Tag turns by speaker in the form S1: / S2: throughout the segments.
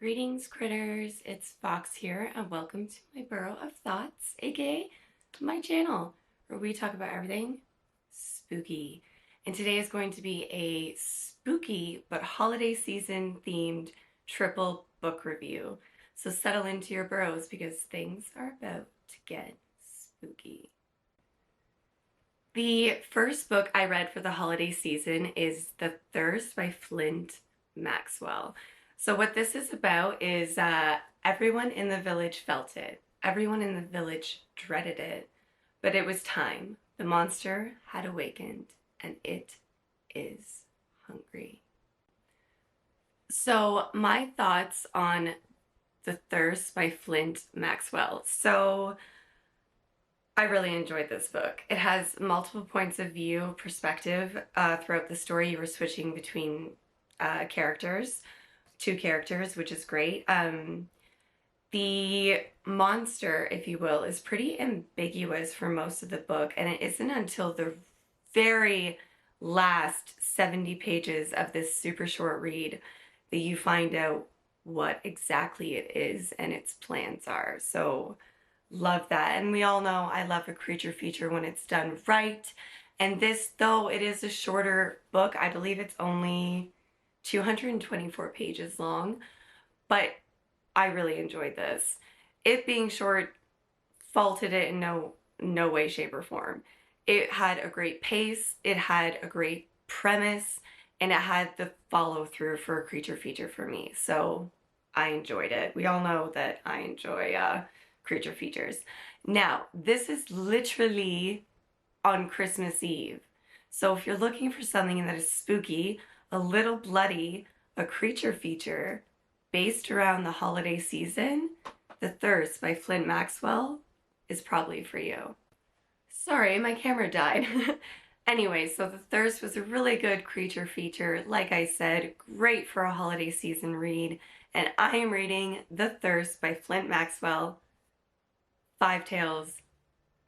S1: Greetings, critters. It's Fox here, and welcome to my Burrow of Thoughts, aka my channel, where we talk about everything spooky. And today is going to be a spooky but holiday season themed triple book review. So settle into your burrows because things are about to get spooky. The first book I read for the holiday season is The Thirst by Flint Maxwell. So what this is about is everyone in the village felt it. Everyone in the village dreaded it. But it was time. The monster had awakened, and it is hungry. So my thoughts on The Thirst by Flint Maxwell. So I really enjoyed this book. It has multiple points of view, perspective throughout the story. You were switching between two characters, which is great. The monster, if you will, is pretty ambiguous for most of the book, and it isn't until the very last 70 pages of this super short read that you find out what exactly it is and its plans are. So love that. And we all know I love a creature feature when it's done right. And this, though it is a shorter book, I believe it's only 224 pages long, but I really enjoyed this. It being short faulted it in no way, shape, or form. It had a great pace, it had a great premise, and it had the follow through for a creature feature for me. So I enjoyed it. We all know that I enjoy creature features. Now, this is literally on Christmas Eve. So if you're looking for something that is spooky, a little bloody, a creature feature based around the holiday season, The Thirst by Flint Maxwell is probably for you. Sorry, my camera died. Anyway, so The Thirst was a really good creature feature. Like I said, great for a holiday season read. And I am reading The Thirst by Flint Maxwell, 5 tails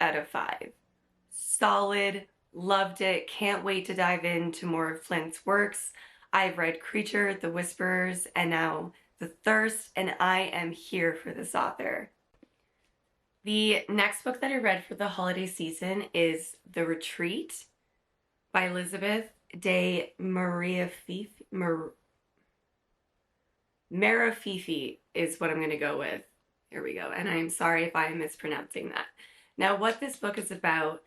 S1: out of 5. Solid. Loved it. Can't wait to dive into more of Flint's works. I've read Creature, The Whisperers, and now The Thirst, and I am here for this author. The next book that I read for the holiday season is The Retreat by Elizabeth de Mariafifi. Mariafifi is what I'm going to go with. Here we go. And I'm sorry if I am mispronouncing that. Now, what this book is about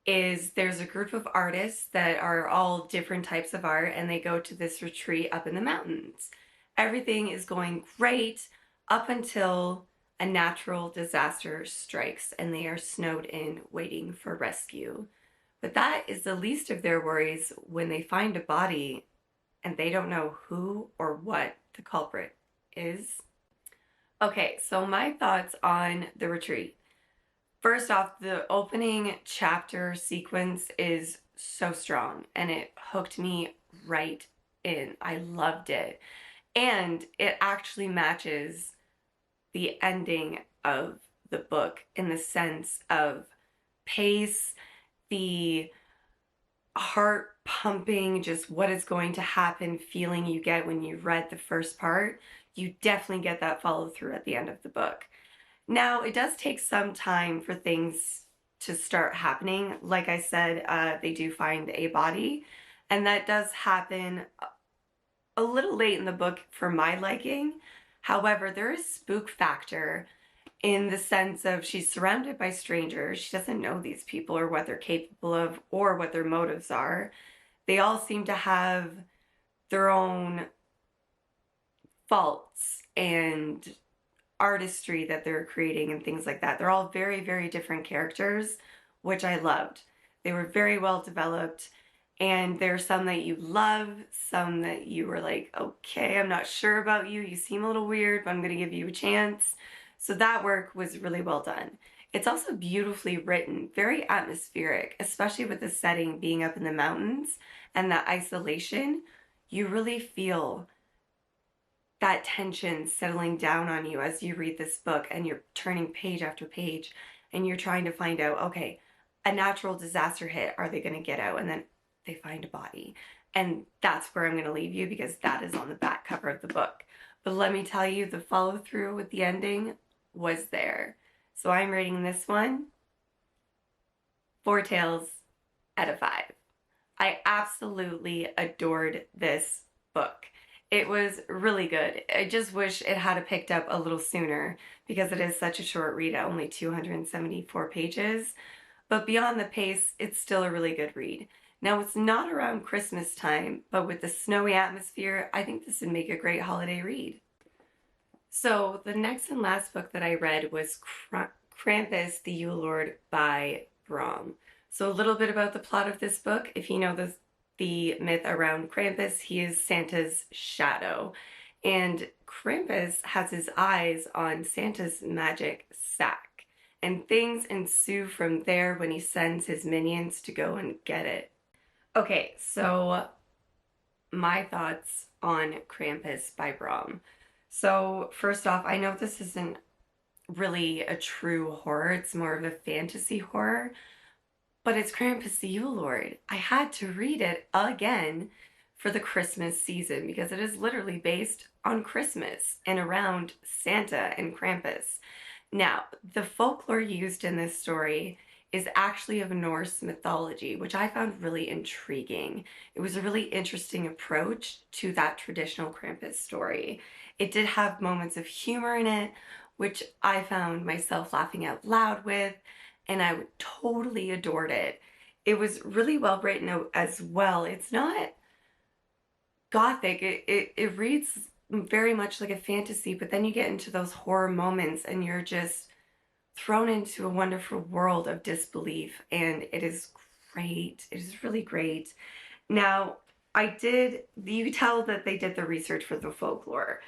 S1: is there's a group of artists that are all different types of art, and they go to this retreat up in the mountains. Everything is going great up until a natural disaster strikes and they are snowed in waiting for rescue. But that is the least of their worries when they find a body and they don't know who or what the culprit is. Okay, so my thoughts on The Retreat. First off, the opening chapter sequence is so strong and it hooked me right in. I loved it. And it actually matches the ending of the book in the sense of pace, the heart pumping, just what is going to happen feeling you get when you read the first part. You definitely get that follow through at the end of the book. Now, it does take some time for things to start happening. Like I said, they do find a body, and that does happen a little late in the book for my liking. However, there is spook factor in the sense of she's surrounded by strangers. She doesn't know these people or what they're capable of or what their motives are. They all seem to have their own faults and artistry that they're creating and things like that. They're all very, very different characters, which I loved. They were very well developed, and there's some that you love, some that you were like, okay, I'm not sure about you. You seem a little weird, but I'm going to give you a chance. So that work was really well done. It's also beautifully written, very atmospheric, especially with the setting being up in the mountains and that isolation. You really feel that tension settling down on you as you read this book and you're turning page after page and you're trying to find out, okay, a natural disaster hit, are they going to get out? And then they find a body. And that's where I'm going to leave you because that is on the back cover of the book. But let me tell you, the follow through with the ending was there. So I'm rating this one 4 tails out of 5. I absolutely adored this book. It was really good. I just wish it had picked up a little sooner because it is such a short read at only 274 pages. But beyond the pace, it's still a really good read. Now, it's not around Christmas time, but with the snowy atmosphere, I think this would make a great holiday read. So, the next and last book that I read was Krampus, the Yule Lord by Brom. So, a little bit about the plot of this book. If you know the myth around Krampus, he is Santa's shadow. And Krampus has his eyes on Santa's magic sack. And things ensue from there when he sends his minions to go and get it. Okay, so my thoughts on Krampus by Brom. So, first off, I know this isn't really a true horror, it's more of a fantasy horror, but it's Krampus the Yule Lord. I had to read it again for the Christmas season because it is literally based on Christmas and around Santa and Krampus. Now, the folklore used in this story is actually of Norse mythology, which I found really intriguing. It was a really interesting approach to that traditional Krampus story. It did have moments of humor in it, which I found myself laughing out loud with, and I totally adored it. It was really well written as well. It's not gothic, it reads very much like a fantasy, but then you get into those horror moments and you're just thrown into a wonderful world of disbelief, and it is great. It is really great. Now, you tell that they did the research for the folklore,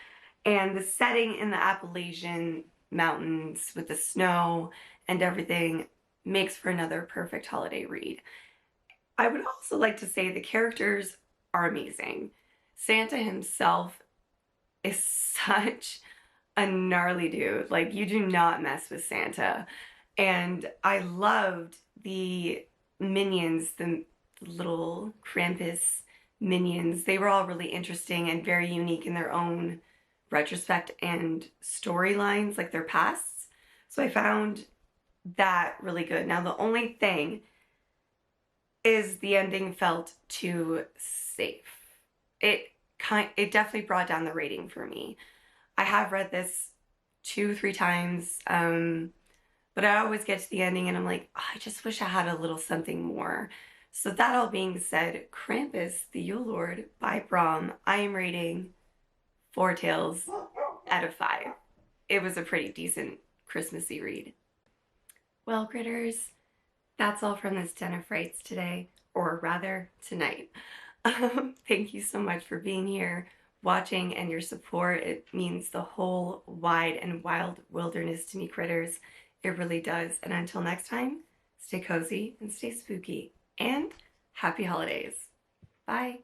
S1: and the setting in the Appalachian Mountains with the snow and everything makes for another perfect holiday read. I would also like to say the characters are amazing. Santa himself is such a gnarly dude. Like, you do not mess with Santa. And I loved the minions, the little Krampus minions. They were all really interesting and very unique in their own retrospect and storylines, like their pasts. So I found that really good. Now, the only thing is the ending felt too safe. It definitely brought down the rating for me. I have read this 2, 3 times, but I always get to the ending and I'm like, oh, I just wish I had a little something more. So that all being said, Krampus, the Yule Lord by Brom, I am rating 4 tails out of 5. It was a pretty decent Christmassy read. Well, critters, that's all from this Den of Frights today, or rather, tonight. Thank you so much for being here, watching, and your support. It means the whole wide and wild wilderness to me, critters. It really does. And until next time, stay cozy and stay spooky. And happy holidays. Bye.